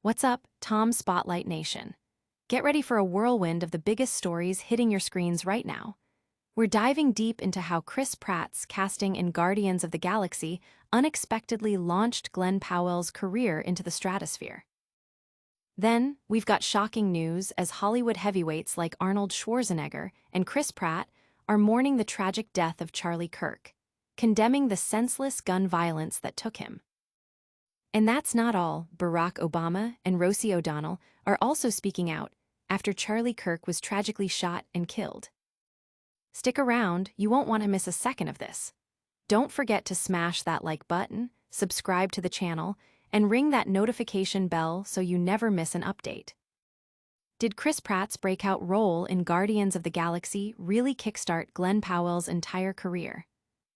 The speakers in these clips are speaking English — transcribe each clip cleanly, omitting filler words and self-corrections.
What's up, Tom Spotlight Nation? Get ready for a whirlwind of the biggest stories hitting your screens right now. We're diving deep into how Chris Pratt's casting in Guardians of the Galaxy unexpectedly launched Glen Powell's career into the stratosphere. Then, we've got shocking news as Hollywood heavyweights like Arnold Schwarzenegger and Chris Pratt are mourning the tragic death of Charlie Kirk, condemning the senseless gun violence that took him. And that's not all. Barack Obama and Rosie O'Donnell are also speaking out after Charlie Kirk was tragically shot and killed. Stick around, you won't want to miss a second of this. Don't forget to smash that like button, subscribe to the channel, and ring that notification bell so you never miss an update. Did Chris Pratt's breakout role in Guardians of the Galaxy really kickstart Glen Powell's entire career?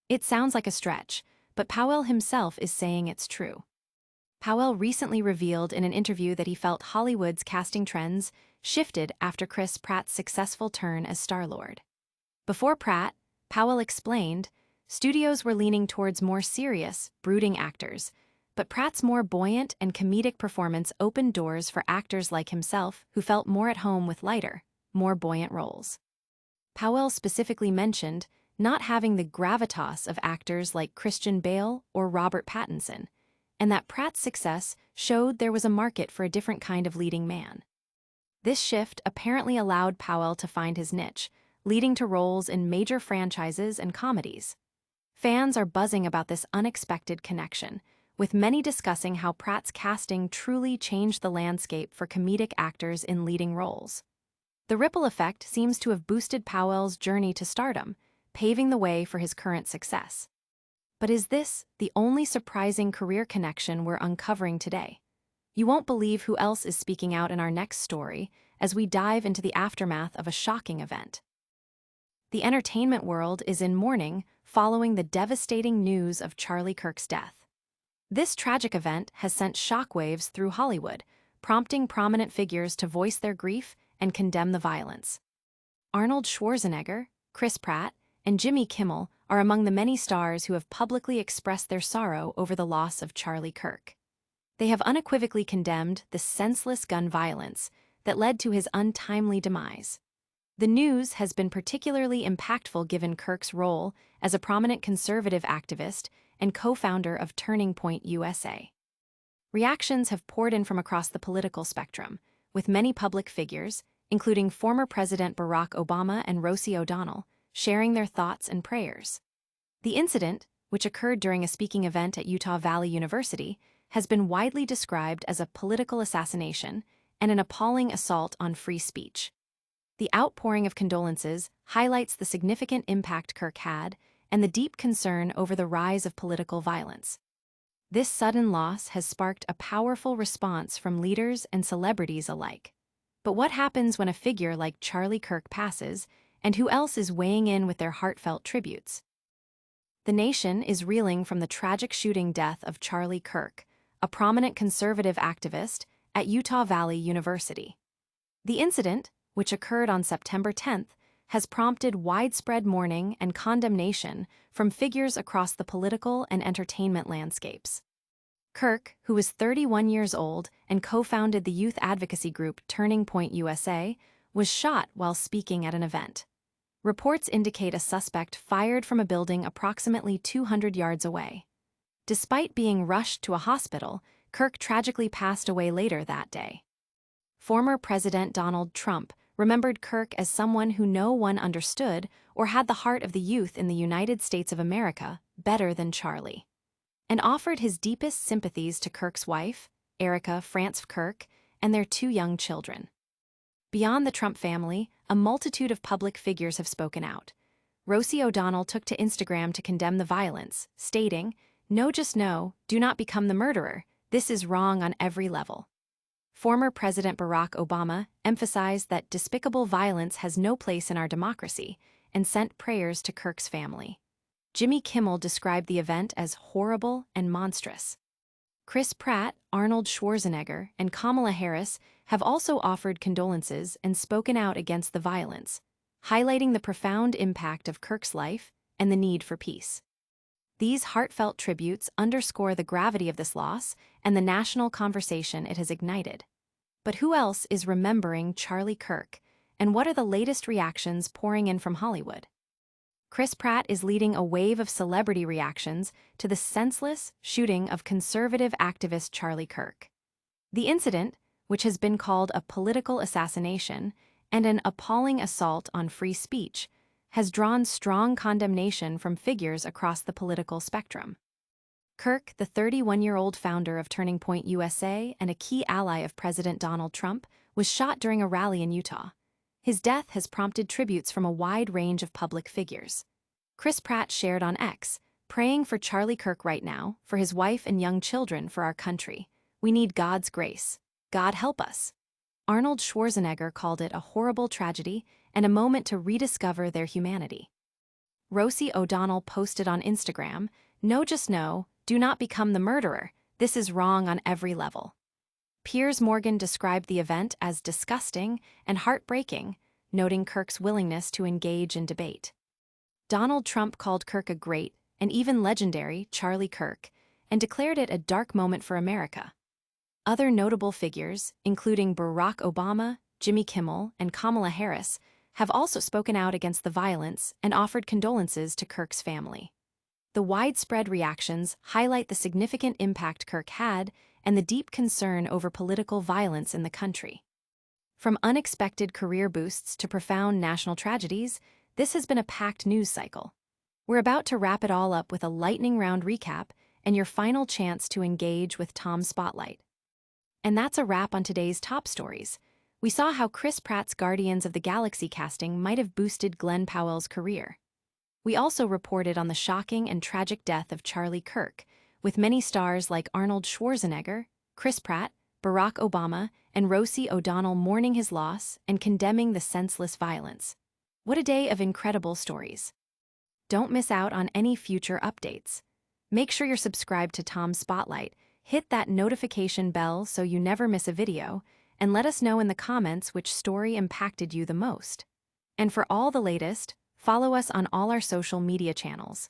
It sounds like a stretch, but Powell himself is saying it's true. Powell recently revealed in an interview that he felt Hollywood's casting trends shifted after Chris Pratt's successful turn as Star-Lord. Before Pratt, Powell explained, studios were leaning towards more serious, brooding actors, but Pratt's more buoyant and comedic performance opened doors for actors like himself who felt more at home with lighter, more buoyant roles. Powell specifically mentioned not having the gravitas of actors like Christian Bale or Robert Pattinson, and that Pratt's success showed there was a market for a different kind of leading man. This shift apparently allowed Powell to find his niche, leading to roles in major franchises and comedies. Fans are buzzing about this unexpected connection, with many discussing how Pratt's casting truly changed the landscape for comedic actors in leading roles. The ripple effect seems to have boosted Powell's journey to stardom, paving the way for his current success. But is this the only surprising career connection we're uncovering today? You won't believe who else is speaking out in our next story as we dive into the aftermath of a shocking event. The entertainment world is in mourning following the devastating news of Charlie Kirk's death. This tragic event has sent shockwaves through Hollywood, prompting prominent figures to voice their grief and condemn the violence. Arnold Schwarzenegger, Chris Pratt, and Jimmy Kimmel are among the many stars who have publicly expressed their sorrow over the loss of Charlie Kirk. They have unequivocally condemned the senseless gun violence that led to his untimely demise. The news has been particularly impactful given Kirk's role as a prominent conservative activist and co-founder of Turning Point USA. Reactions have poured in from across the political spectrum, with many public figures, including former President Barack Obama and Rosie O'Donnell, sharing their thoughts and prayers. The incident, which occurred during a speaking event at Utah Valley University, has been widely described as a political assassination and an appalling assault on free speech. The outpouring of condolences highlights the significant impact Kirk had and the deep concern over the rise of political violence. This sudden loss has sparked a powerful response from leaders and celebrities alike. But what happens when a figure like Charlie Kirk passes, and who else is weighing in with their heartfelt tributes? The nation is reeling from the tragic shooting death of Charlie Kirk, a prominent conservative activist at Utah Valley University. The incident, which occurred on September 10th, has prompted widespread mourning and condemnation from figures across the political and entertainment landscapes. Kirk, who was 31 years old and co-founded the youth advocacy group Turning Point USA, was shot while speaking at an event. Reports indicate a suspect fired from a building approximately 200 yards away. Despite being rushed to a hospital, Kirk tragically passed away later that day. Former President Donald Trump remembered Kirk as someone who no one understood or had the heart of the youth in the United States of America better than Charlie, and offered his deepest sympathies to Kirk's wife, Erica France Kirk, and their two young children. Beyond the Trump family, a multitude of public figures have spoken out. Rosie O'Donnell took to Instagram to condemn the violence, stating, "No, just no, do not become the murderer. This is wrong on every level." Former President Barack Obama emphasized that despicable violence has no place in our democracy and sent prayers to Kirk's family. Jimmy Kimmel described the event as horrible and monstrous. Chris Pratt, Arnold Schwarzenegger, and Kamala Harris have also offered condolences and spoken out against the violence, highlighting the profound impact of Kirk's life and the need for peace. These heartfelt tributes underscore the gravity of this loss and the national conversation it has ignited. But who else is remembering Charlie Kirk, and what are the latest reactions pouring in from Hollywood? Chris Pratt is leading a wave of celebrity reactions to the senseless shooting of conservative activist Charlie Kirk. The incident, which has been called a political assassination and an appalling assault on free speech, has drawn strong condemnation from figures across the political spectrum. Kirk, the 31-year-old founder of Turning Point USA and a key ally of President Donald Trump, was shot during a rally in Utah. His death has prompted tributes from a wide range of public figures. Chris Pratt shared on X, "Praying for Charlie Kirk right now, for his wife and young children, for our country. We need God's grace. God help us." Arnold Schwarzenegger called it a horrible tragedy and a moment to rediscover their humanity. Rosie O'Donnell posted on Instagram, "No, just no, do not become the murderer. This is wrong on every level." Piers Morgan described the event as disgusting and heartbreaking, noting Kirk's willingness to engage in debate. Donald Trump called Kirk a great, and even legendary, Charlie Kirk, and declared it a dark moment for America. Other notable figures, including Barack Obama, Jimmy Kimmel, and Kamala Harris, have also spoken out against the violence and offered condolences to Kirk's family. The widespread reactions highlight the significant impact Kirk had and the deep concern over political violence in the country. From unexpected career boosts to profound national tragedies, this has been a packed news cycle. We're about to wrap it all up with a lightning round recap and your final chance to engage with Tom's Spotlight. And that's a wrap on today's top stories. We saw how Chris Pratt's Guardians of the Galaxy casting might have boosted Glen Powell's career. We also reported on the shocking and tragic death of Charlie Kirk, with many stars like Arnold Schwarzenegger, Chris Pratt, Barack Obama, and Rosie O'Donnell mourning his loss and condemning the senseless violence. What a day of incredible stories. Don't miss out on any future updates. Make sure you're subscribed to Tom's Spotlight, hit that notification bell so you never miss a video, and let us know in the comments which story impacted you the most. And for all the latest, follow us on all our social media channels.